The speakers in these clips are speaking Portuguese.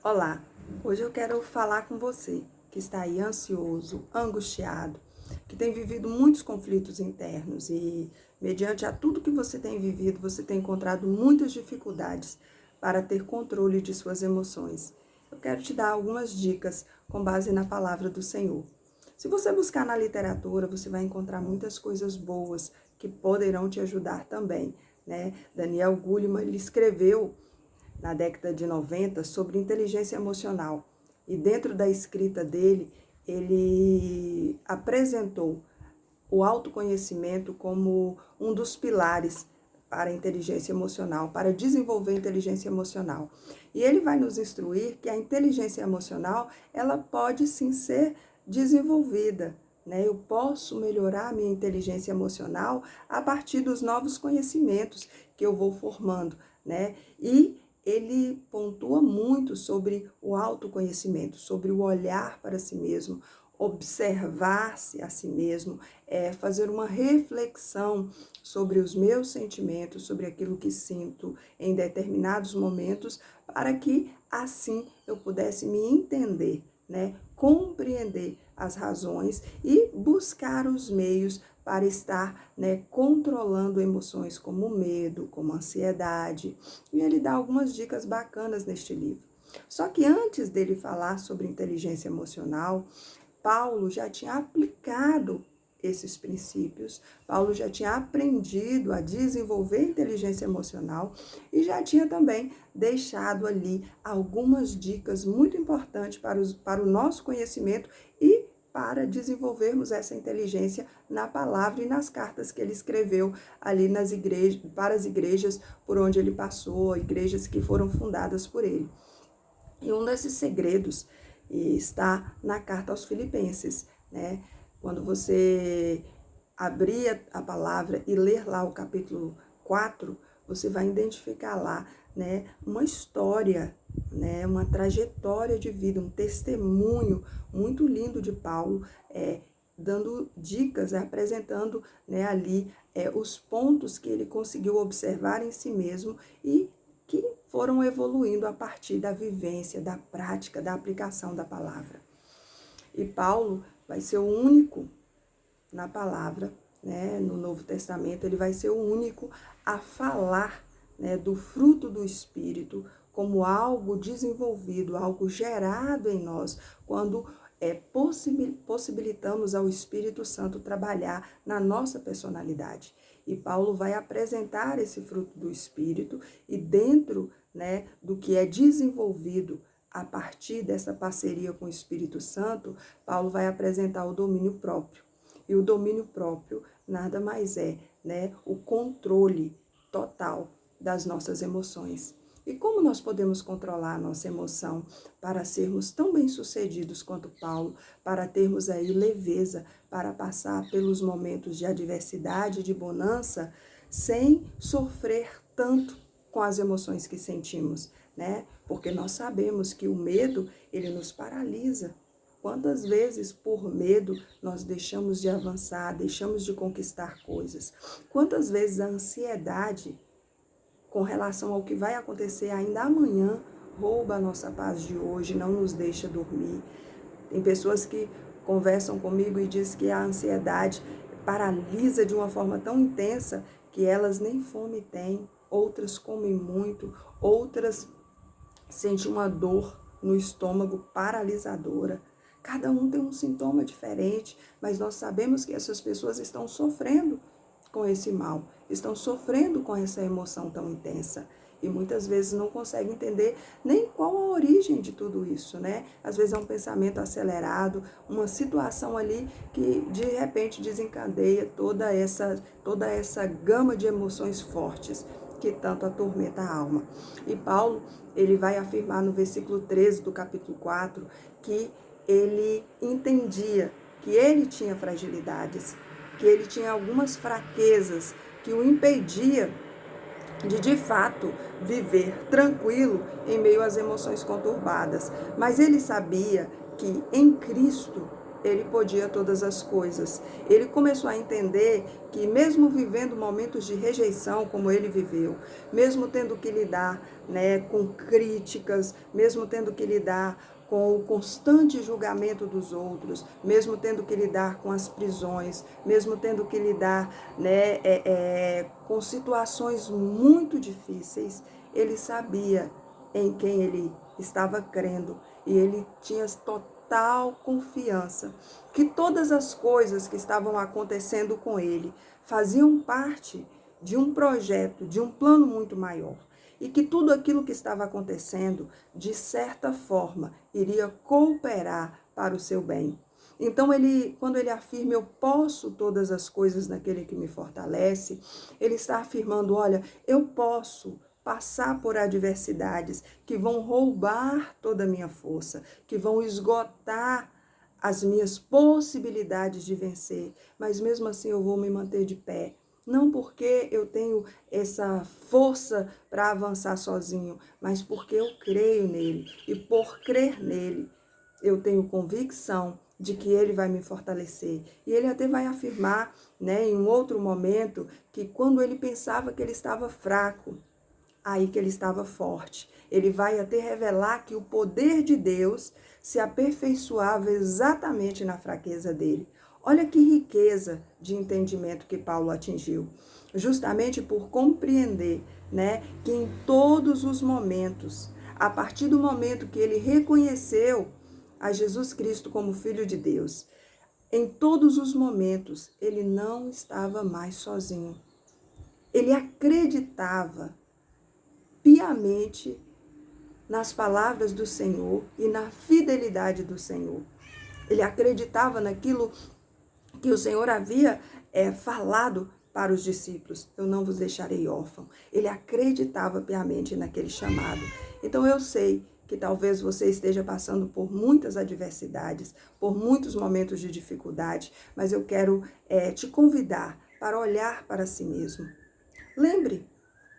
Olá, hoje eu quero falar com você que está aí ansioso, angustiado, que tem vivido muitos conflitos internos e, mediante a tudo que você tem vivido, você tem encontrado muitas dificuldades para ter controle de suas emoções. Eu quero te dar algumas dicas com base na palavra do Senhor. Se você buscar na literatura, você vai encontrar muitas coisas boas que poderão te ajudar também, né? Daniel Goleman, ele escreveu na década de 90 sobre inteligência emocional. E dentro da escrita dele, ele apresentou o autoconhecimento como um dos pilares para a inteligência emocional, para desenvolver a inteligência emocional. E ele vai nos instruir que a inteligência emocional, ela pode sim ser desenvolvida, né? Eu posso melhorar a minha inteligência emocional a partir dos novos conhecimentos que eu vou formando, né? E ele pontua muito sobre o autoconhecimento, sobre o olhar para si mesmo, observar-se a si mesmo, fazer uma reflexão sobre os meus sentimentos, sobre aquilo que sinto em determinados momentos, para que assim eu pudesse me entender, né? Compreender as razões e buscar os meios para estar, né, controlando emoções como medo, como ansiedade. E ele dá algumas dicas bacanas neste livro. Só que antes dele falar sobre inteligência emocional, Paulo já tinha aplicado esses princípios, Paulo já tinha aprendido a desenvolver inteligência emocional e já tinha também deixado ali algumas dicas muito importantes para o nosso conhecimento e para desenvolvermos essa inteligência na palavra e nas cartas que ele escreveu ali nas igrejas, para as igrejas por onde ele passou, igrejas que foram fundadas por ele. E um desses segredos está na carta aos Filipenses, né? Quando você abrir a palavra e ler lá o capítulo 4, você vai identificar lá, né, uma história, né, uma trajetória de vida, um testemunho muito lindo de Paulo, dando dicas, apresentando, né, ali os pontos que ele conseguiu observar em si mesmo e que foram evoluindo a partir da vivência, da prática, da aplicação da palavra. E Paulo vai ser o único na palavra, né, no Novo Testamento, ele vai ser o único a falar, né, do fruto do Espírito como algo desenvolvido, algo gerado em nós, quando possibilitamos ao Espírito Santo trabalhar na nossa personalidade. E Paulo vai apresentar esse fruto do Espírito e dentro, né, do que é desenvolvido a partir dessa parceria com o Espírito Santo, Paulo vai apresentar o domínio próprio. E o domínio próprio nada mais é, né, o controle total das nossas emoções. E como nós podemos controlar a nossa emoção para sermos tão bem-sucedidos quanto Paulo, para termos aí leveza, para passar pelos momentos de adversidade, de bonança, sem sofrer tanto com as emoções que sentimos, né? Porque nós sabemos que o medo, ele nos paralisa. Quantas vezes, por medo, nós deixamos de avançar, deixamos de conquistar coisas? Quantas vezes a ansiedade com relação ao que vai acontecer ainda amanhã rouba a nossa paz de hoje, não nos deixa dormir? Tem pessoas que conversam comigo e dizem que a ansiedade paralisa de uma forma tão intensa que elas nem fome têm, outras comem muito, outras sentem uma dor no estômago paralisadora. Cada um tem um sintoma diferente, mas nós sabemos que essas pessoas estão sofrendo com esse mal, estão sofrendo com essa emoção tão intensa. E muitas vezes não conseguem entender nem qual a origem de tudo isso, né? Às vezes é um pensamento acelerado, uma situação ali que de repente desencadeia toda essa gama de emoções fortes que tanto atormenta a alma. E Paulo, ele vai afirmar no versículo 13 do capítulo 4 que ele entendia que ele tinha fragilidades, que ele tinha algumas fraquezas que o impedia de fato viver tranquilo em meio às emoções conturbadas. Mas ele sabia que em Cristo ele podia todas as coisas. Ele começou a entender que mesmo vivendo momentos de rejeição como ele viveu, mesmo tendo que lidar, com críticas, mesmo tendo que lidar com o constante julgamento dos outros, mesmo tendo que lidar com as prisões, mesmo tendo que lidar, com situações muito difíceis, ele sabia em quem ele estava crendo e ele tinha total confiança que todas as coisas que estavam acontecendo com ele faziam parte de um projeto, de um plano muito maior. E que tudo aquilo que estava acontecendo, de certa forma, iria cooperar para o seu bem. Então, quando ele afirma, eu posso todas as coisas naquele que me fortalece, ele está afirmando, olha, eu posso passar por adversidades que vão roubar toda a minha força, que vão esgotar as minhas possibilidades de vencer, mas mesmo assim eu vou me manter de pé. Não porque eu tenho essa força para avançar sozinho, mas porque eu creio nele. E por crer nele, eu tenho convicção de que ele vai me fortalecer. E ele até vai afirmar, em um outro momento, que quando ele pensava que ele estava fraco, aí que ele estava forte. Ele vai até revelar que o poder de Deus se aperfeiçoava exatamente na fraqueza dele. Olha que riqueza de entendimento que Paulo atingiu. Justamente por compreender, que em todos os momentos, a partir do momento que ele reconheceu a Jesus Cristo como Filho de Deus, em todos os momentos, ele não estava mais sozinho. Ele acreditava piamente nas palavras do Senhor e na fidelidade do Senhor. Ele acreditava naquilo que o Senhor havia falado para os discípulos. Eu não vos deixarei órfão. Ele acreditava piamente naquele chamado. Então eu sei que talvez você esteja passando por muitas adversidades, por muitos momentos de dificuldade, mas eu quero te convidar para olhar para si mesmo. Lembre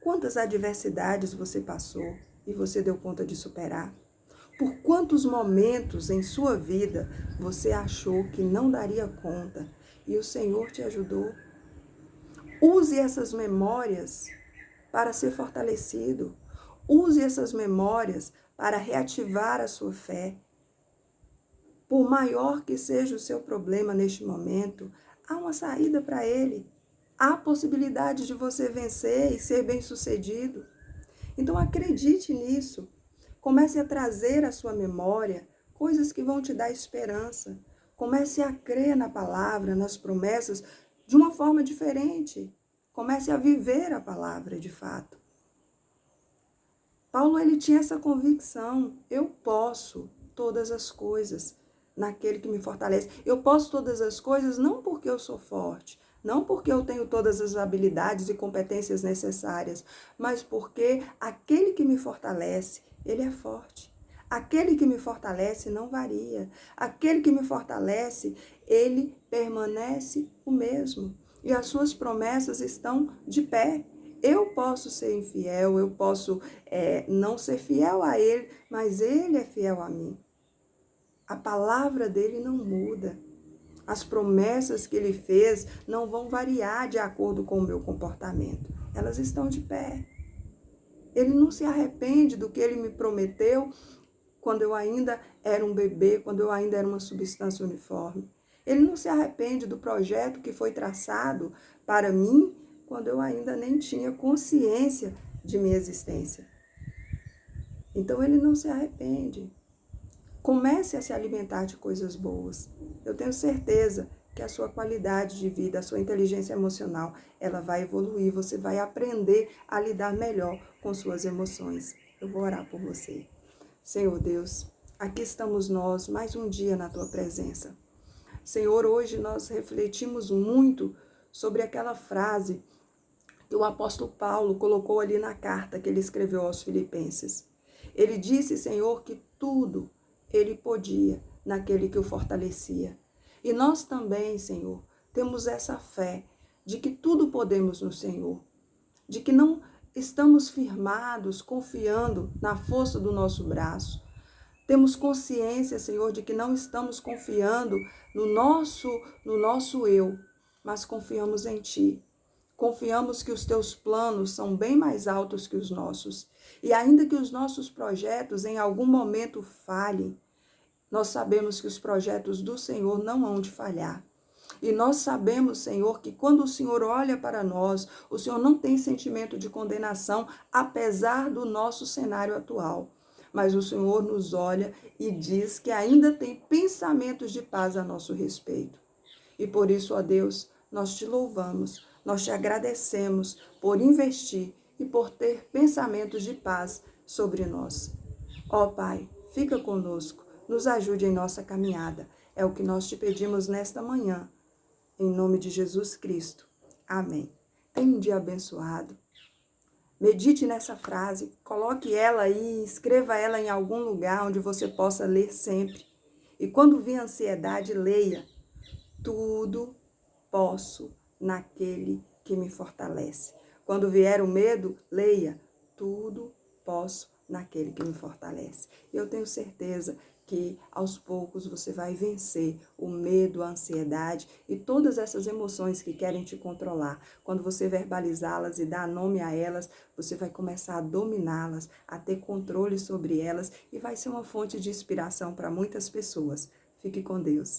quantas adversidades você passou e você deu conta de superar. Por quantos momentos em sua vida você achou que não daria conta e o Senhor te ajudou? Use essas memórias para ser fortalecido. Use essas memórias para reativar a sua fé. Por maior que seja o seu problema neste momento, há uma saída para ele. Há possibilidade de você vencer e ser bem-sucedido. Então acredite nisso. Comece a trazer à sua memória coisas que vão te dar esperança. Comece a crer na palavra, nas promessas, de uma forma diferente. Comece a viver a palavra de fato. Paulo, ele tinha essa convicção. Eu posso todas as coisas naquele que me fortalece. Eu posso todas as coisas não porque eu sou forte, não porque eu tenho todas as habilidades e competências necessárias, mas porque aquele que me fortalece, ele é forte. Aquele que me fortalece não varia. Aquele que me fortalece, ele permanece o mesmo. E as suas promessas estão de pé. Eu posso ser infiel, eu posso não ser fiel a ele, mas ele é fiel a mim. A palavra dele não muda. As promessas que ele fez não vão variar de acordo com o meu comportamento. Elas estão de pé. Ele não se arrepende do que ele me prometeu quando eu ainda era um bebê, quando eu ainda era uma substância uniforme. Ele não se arrepende do projeto que foi traçado para mim quando eu ainda nem tinha consciência de minha existência. Então ele não se arrepende. Comece a se alimentar de coisas boas. Eu tenho certeza que a sua qualidade de vida, a sua inteligência emocional, ela vai evoluir. Você vai aprender a lidar melhor com suas emoções. Eu vou orar por você. Senhor Deus, aqui estamos nós, mais um dia na tua presença. Senhor, hoje nós refletimos muito sobre aquela frase que o apóstolo Paulo colocou ali na carta que ele escreveu aos Filipenses. Ele disse, Senhor, que tudo ele podia naquele que o fortalecia. E nós também, Senhor, temos essa fé de que tudo podemos no Senhor, de que não estamos firmados, confiando na força do nosso braço, Temos consciência, Senhor, de que não estamos confiando no nosso eu, mas confiamos em Ti. Confiamos que os Teus planos são bem mais altos que os nossos. E ainda que os nossos projetos em algum momento falhem, nós sabemos que os projetos do Senhor não hão de falhar. E nós sabemos, Senhor, que quando o Senhor olha para nós, o Senhor não tem sentimento de condenação, apesar do nosso cenário atual. Mas o Senhor nos olha e diz que ainda tem pensamentos de paz a nosso respeito. E por isso, ó Deus, nós te louvamos, nós te agradecemos por investir e por ter pensamentos de paz sobre nós. Ó Pai, fica conosco, nos ajude em nossa caminhada. É o que nós te pedimos nesta manhã. Em nome de Jesus Cristo. Amém. Tenha um dia abençoado. Medite nessa frase, coloque ela aí, escreva ela em algum lugar onde você possa ler sempre. E quando vir a ansiedade, leia. Tudo posso naquele que me fortalece. Quando vier o medo, leia. Tudo posso naquele que me fortalece. Eu tenho certeza que aos poucos você vai vencer o medo, a ansiedade e todas essas emoções que querem te controlar. Quando você verbalizá-las e dar nome a elas, você vai começar a dominá-las, a ter controle sobre elas e vai ser uma fonte de inspiração para muitas pessoas. Fique com Deus.